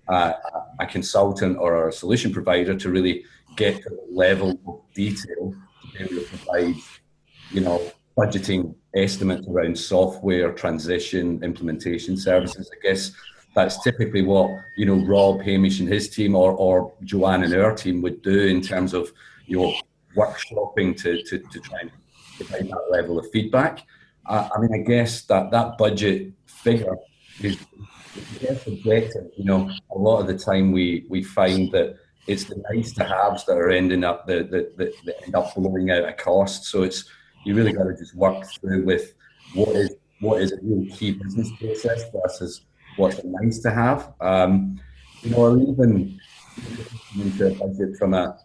a consultant or a solution provider to really get to the level of detail to be able to provide, budgeting estimates around software transition, implementation services. I guess that's typically what, Rob, Hamish and his team, or Joanne and our team would do in terms of, workshopping to try and provide that level of feedback. I mean, I guess that budget figure is subjective. A lot of the time we find that it's the nice to haves that are ending up that end up blowing out a cost. So you really got to just work through with what is a real key business process versus what's nice to have, or even into a budget from a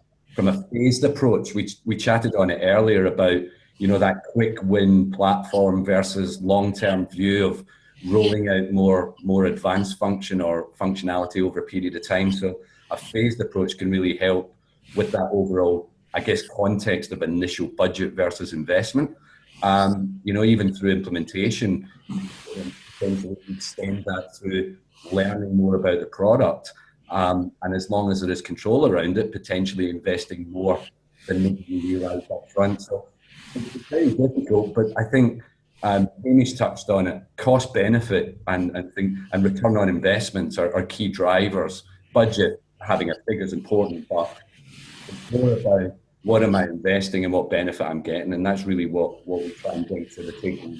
phased approach. We chatted on it earlier about that quick win platform versus long-term view of rolling out more advanced function or functionality over a period of time. So a phased approach can really help with that overall, I guess, context of initial budget versus investment. Even through implementation, extend that through learning more about the product, and as long as there is control around it, potentially investing more than you realised up front. So it's very difficult, but I think Hamish touched on it. Cost benefit and return on investments are key drivers. Budget, having a figure is important, but it's more about what am I investing and what benefit I'm getting, and that's really what we try and bring to the table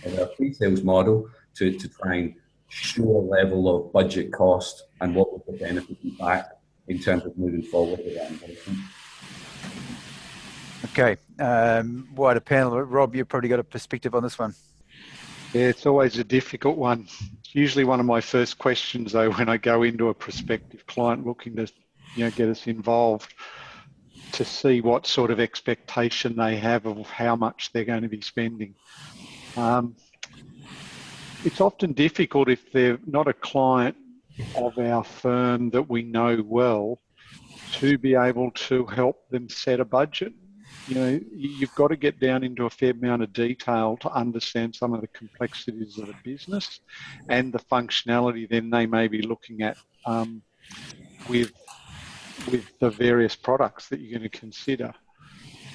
in our pre-sales model to try and show a level of budget cost and what would the benefit be back in terms of moving forward with that investment. Okay, wider panel. Rob, you've probably got a perspective on this one. Yeah, it's always a difficult one. It's usually one of my first questions, though, when I go into a prospective client looking to, get us involved, to see what sort of expectation they have of how much they're going to be spending. It's often difficult if they're not a client of our firm that we know well to be able to help them set a budget. You've got to get down into a fair amount of detail to understand some of the complexities of the business and the functionality then they may be looking at with the various products that you're going to consider.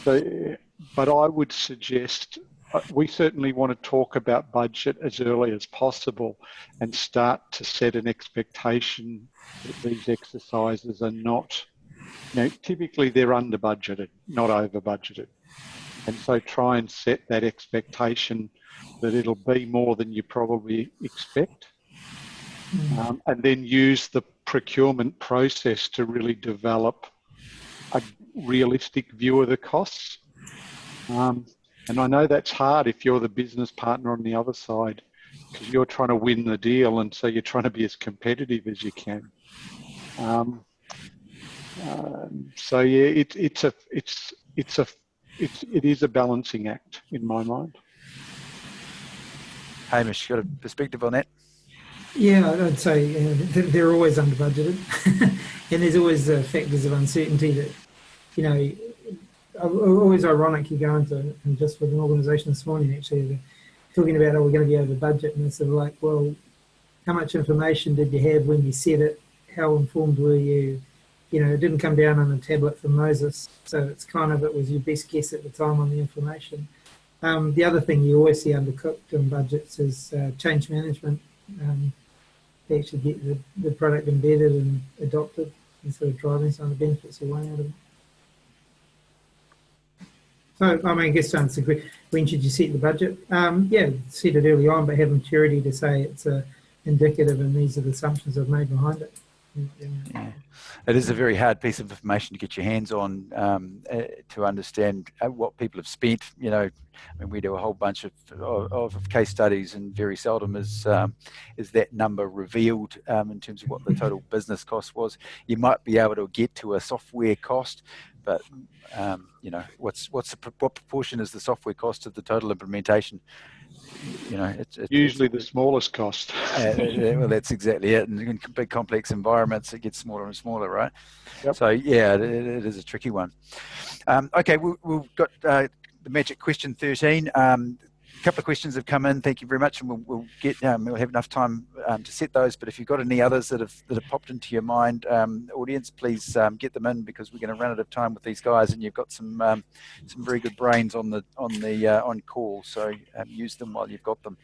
So, but I would suggest we certainly want to talk about budget as early as possible and start to set an expectation that these exercises are not, typically they're under budgeted, not over budgeted. And so try and set that expectation that it'll be more than you probably expect. And then use the procurement process to really develop a realistic view of the costs. And I know that's hard if you're the business partner on the other side, because you're trying to win the deal, and so you're trying to be as competitive as you can. So yeah, it is a balancing act in my mind. Hamish, you got a perspective on that? Yeah, I'd say they're always under budgeted, and there's always factors of uncertainty that, always ironic. You go into, and just with an organisation this morning actually, they're talking about, we're going to be over budget, and it's sort of like, well, how much information did you have when you said it? How informed were you? It didn't come down on a tablet from Moses, so it's it was your best guess at the time on the information. The other thing you always see undercooked in budgets is change management. They actually get the product embedded and adopted and sort of driving some of the benefits away out of it. So, I guess to answer the question, when should you set the budget? Yeah, set it early on, but have maturity to say it's indicative and these are the assumptions I've made behind it. Yeah. It is a very hard piece of information to get your hands on to understand what people have spent. We do a whole bunch of case studies, and very seldom is that number revealed in terms of what the total business cost was. You might be able to get to a software cost, but what proportion is the software cost of the total implementation? It's usually the smallest cost. Well, that's exactly it. And in big complex environments, it gets smaller and smaller, right? Yep. So yeah, it is a tricky one. Okay, we've got the magic question 13. A couple of questions have come in. Thank you very much, and we'll have enough time to set those. But if you've got any others that have popped into your mind, audience, please get them in, because we're going to run out of time with these guys, and you've got some very good brains on call. So use them while you've got them.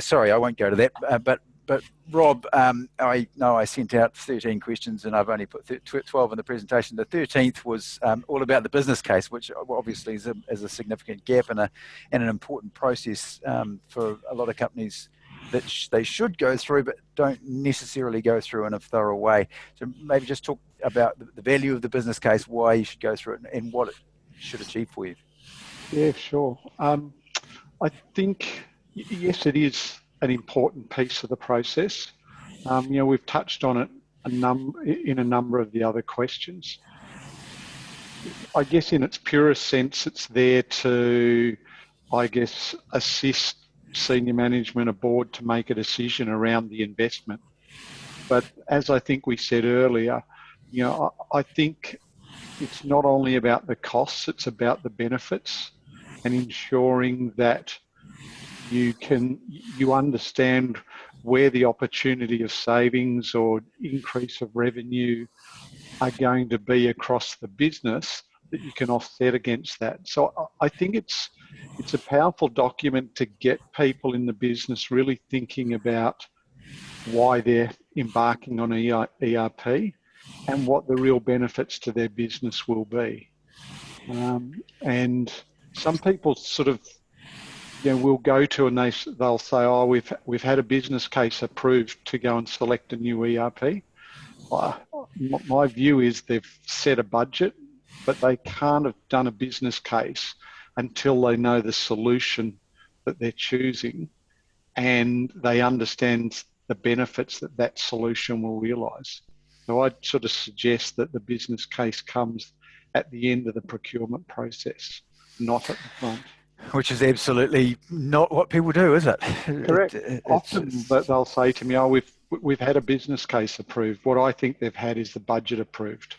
Sorry, I won't go to that. But Rob, I know I sent out 13 questions and I've only put 12 in the presentation. The 13th was all about the business case, which obviously is a significant gap and an important process for a lot of companies that they should go through, but don't necessarily go through in a thorough way. So maybe just talk about the value of the business case, why you should go through it, and what it should achieve for you. Yeah, sure. I think, yes, it is an important piece of the process. We've touched on it in a number of the other questions. I guess in its purest sense, it's there to, assist senior management, a board, to make a decision around the investment. But as I think we said earlier, I think it's not only about the costs, it's about the benefits, and ensuring that you understand where the opportunity of savings or increase of revenue are going to be across the business, that you can offset against that. So I think it's a powerful document to get people in the business really thinking about why they're embarking on ERP and what the real benefits to their business will be. And some people sort of we'll go to and they'll say, oh, we've had a business case approved to go and select a new ERP. My view is they've set a budget but they can't have done a business case until they know the solution that they're choosing and they understand the benefits that that solution will realise. So I'd sort of suggest that the business case comes at the end of the procurement process, not at the front. Which is absolutely not what people do, is it? Correct. Often they'll say to me, "Oh, we've had a business case approved." What I think they've had is the budget approved.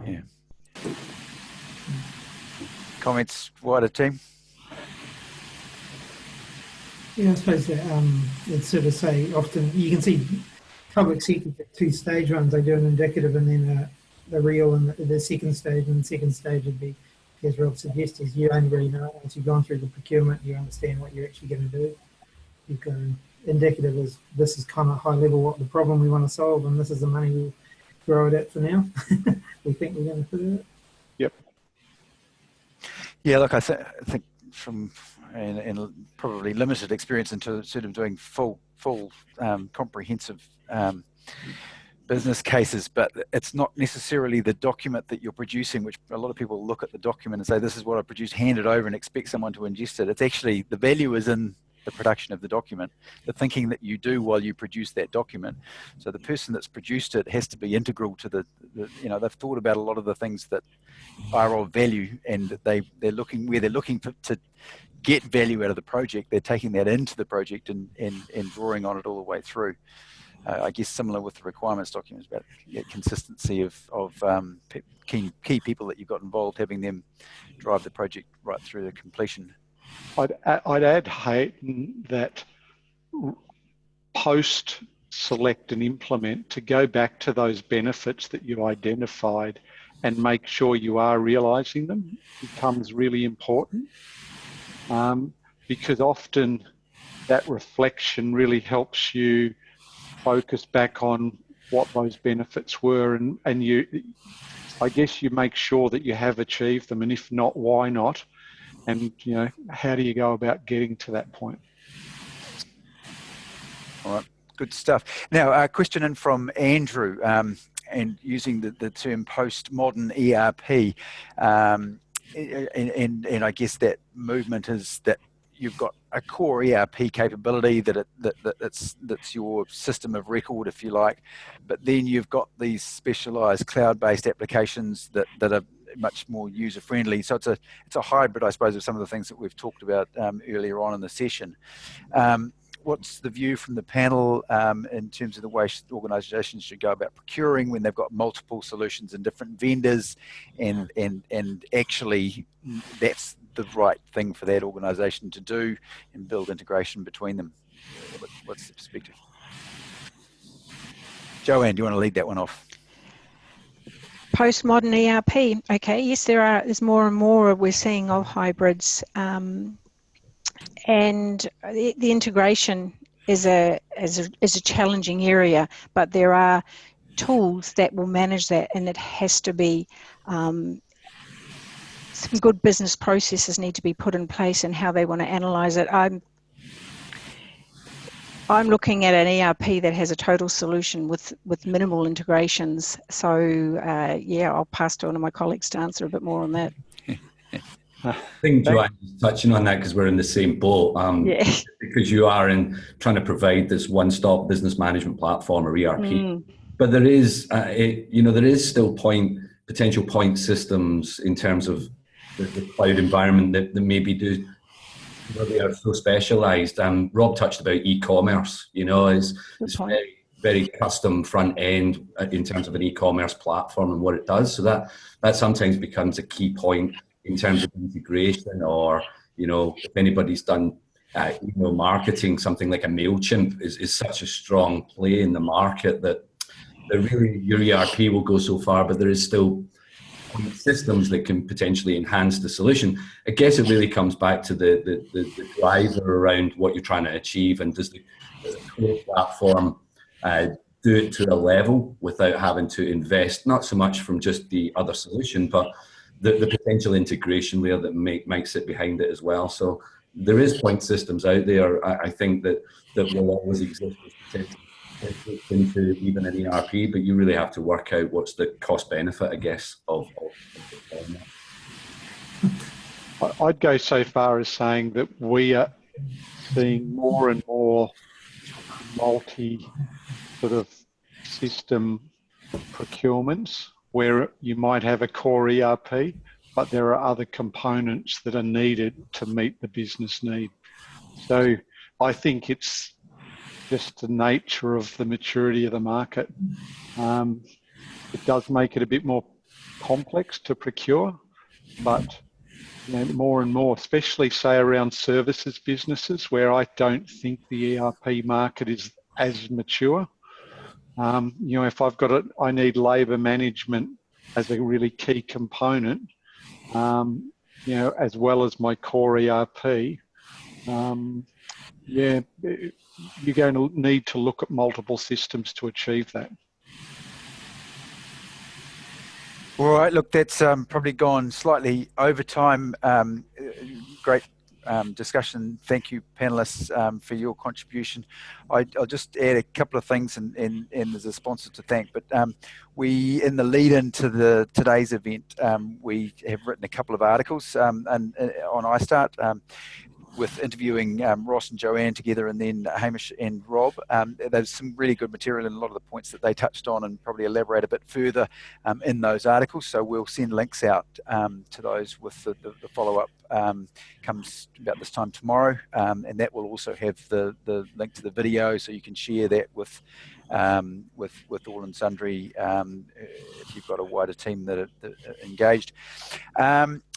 Yeah. Comments, wider team? Yeah, I suppose that it's sort of say often you can see public sector two-stage runs. They do an indicative and then the real and the second stage. And the second stage would be, as Rob suggests, is you only really know once you've gone through the procurement, you understand what you're actually going to do. You can indicative is this is kind of high level what the problem we want to solve, and this is the money we'll throw it at for now. We think we're going to put it at. Yep. Yeah, look, I think from and probably limited experience into sort of doing full comprehensive business cases, but it's not necessarily the document that you're producing, which a lot of people look at the document and say, this is what I produced, hand it over and expect someone to ingest it. It's actually, the value is in the production of the document, the thinking that you do while you produce that document. So the person that's produced it has to be integral to the you know, they've thought about a lot of the things that are of value, and they're looking to get value out of the project. They're taking that into the project and drawing on it all the way through. I guess similar with the requirements documents, about consistency of key people that you've got involved, having them drive the project right through the completion. I'd add, Hayden, that post select and implement, to go back to those benefits that you identified and make sure you are realising them becomes really important, because often that reflection really helps you focus back on what those benefits were, and you, I guess, you make sure that you have achieved them, and if not, why not? And you know, how do you go about getting to that point? All right, good stuff. Now, a question in from Andrew, and using the term postmodern ERP, and I guess that movement is that you've got a core ERP capability that's your system of record, if you like, but then you've got these specialized cloud-based applications that are much more user-friendly. So it's a hybrid, I suppose, of some of the things that we've talked about earlier on in the session. What's the view from the panel in terms of the way organisations should go about procuring when they've got multiple solutions and different vendors, and actually that's the right thing for that organisation to do and build integration between them? What's the perspective? Joanne, do you want to lead that one off? Postmodern ERP. Okay, yes, there's more and more we're seeing of hybrids, and the integration is a challenging area, but there are tools that will manage that, and it has to be some good business processes need to be put in place and how they want to analyze it. I'm looking at an ERP that has a total solution with minimal integrations. So yeah, I'll pass to one of my colleagues to answer a bit more on that. I think Joanne is touching on that because we're in the same boat. Yeah. Because you are trying to provide this one-stop business management platform or ERP. But there is, there is still potential point systems in terms of the cloud environment that maybe do. They are so specialised. Rob touched about e-commerce. It's very, very custom front end in terms of an e-commerce platform and what it does. So that sometimes becomes a key point in terms of integration, or if anybody's done marketing, something like a MailChimp is such a strong play in the market that really your ERP will go so far, but there is still systems that can potentially enhance the solution. I guess it really comes back to the driver around what you're trying to achieve, and does the core platform do it to a level without having to invest, not so much from just the other solution, but the potential integration layer that might sit behind it as well. So there is point systems out there, I think, that will always exist as potential into even an ERP, but you really have to work out what's the cost benefit, I guess, of deploying that. I'd go so far as saying that we are seeing more and more multi sort of system procurements where you might have a core ERP, but there are other components that are needed to meet the business need. So I think it's just the nature of the maturity of the market. It does make it a bit more complex to procure, but more and more, especially say around services businesses where I don't think the ERP market is as mature. If I've got it, I need labour management as a really key component, as well as my core ERP. You're going to need to look at multiple systems to achieve that. All right, look, that's probably gone slightly over time. Great discussion. Thank you, panelists, for your contribution. I'll just add a couple of things, and there's a sponsor to thank, but we, in the lead into today's event, we have written a couple of articles on iStart, with interviewing Ross and Joanne together, and then Hamish and Rob. There's some really good material and a lot of the points that they touched on, and probably elaborate a bit further in those articles. So we'll send links out to those with the follow-up. Comes about this time tomorrow, and that will also have the link to the video, so you can share that with all and sundry if you've got a wider team that are engaged.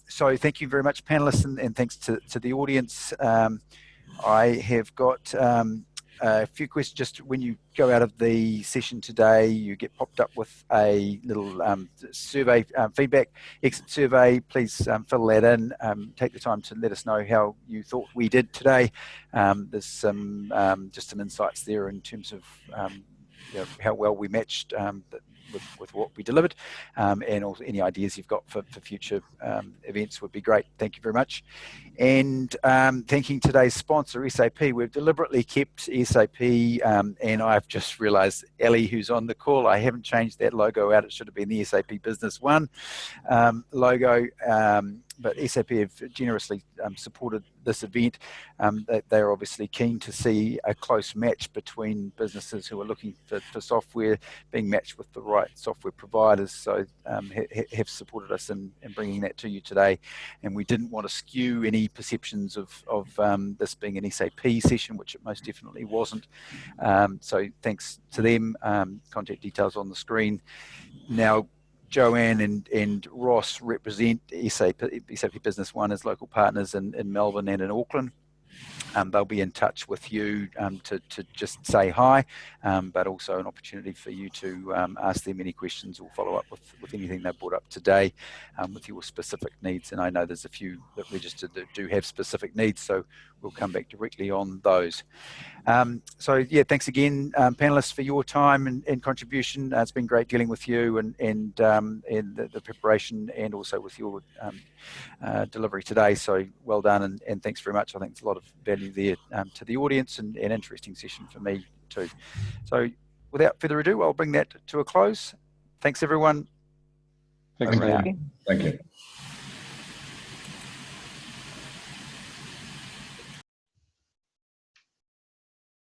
So thank you very much, panelists, and thanks to the audience. I have got a few questions. Just when you go out of the session today, you get popped up with a little survey, feedback exit survey. Please fill that in. Take the time to let us know how you thought we did today. There's some just some insights there in terms of how well we matched with what we delivered, and also any ideas you've got for future events would be great. Thank you very much. And thanking today's sponsor, SAP. We've deliberately kept SAP, and I've just realized, Ellie, who's on the call, I haven't changed that logo out. It should have been the SAP Business One logo. But SAP have generously supported this event. They're obviously keen to see a close match between businesses who are looking for software being matched with the right software providers. So have supported us in bringing that to you today. And we didn't want to skew any perceptions of this being an SAP session, which it most definitely wasn't. So thanks to them. Contact details on the screen. Now, Joanne and Ross represent SAP Business One as local partners in Melbourne and in Auckland. They'll be in touch with you to just say hi, but also an opportunity for you to ask them any questions or follow up with anything they've brought up today with your specific needs. And I know there's a few that registered that do have specific needs, so we'll come back directly on those. So yeah, thanks again, panelists, for your time and contribution. It's been great dealing with you and the preparation, and also with your delivery today. So well done, and thanks very much. I think there's a lot of value there to the audience, and an interesting session for me too. So without further ado, I'll bring that to a close. Thanks, everyone. Thanks, Thank you.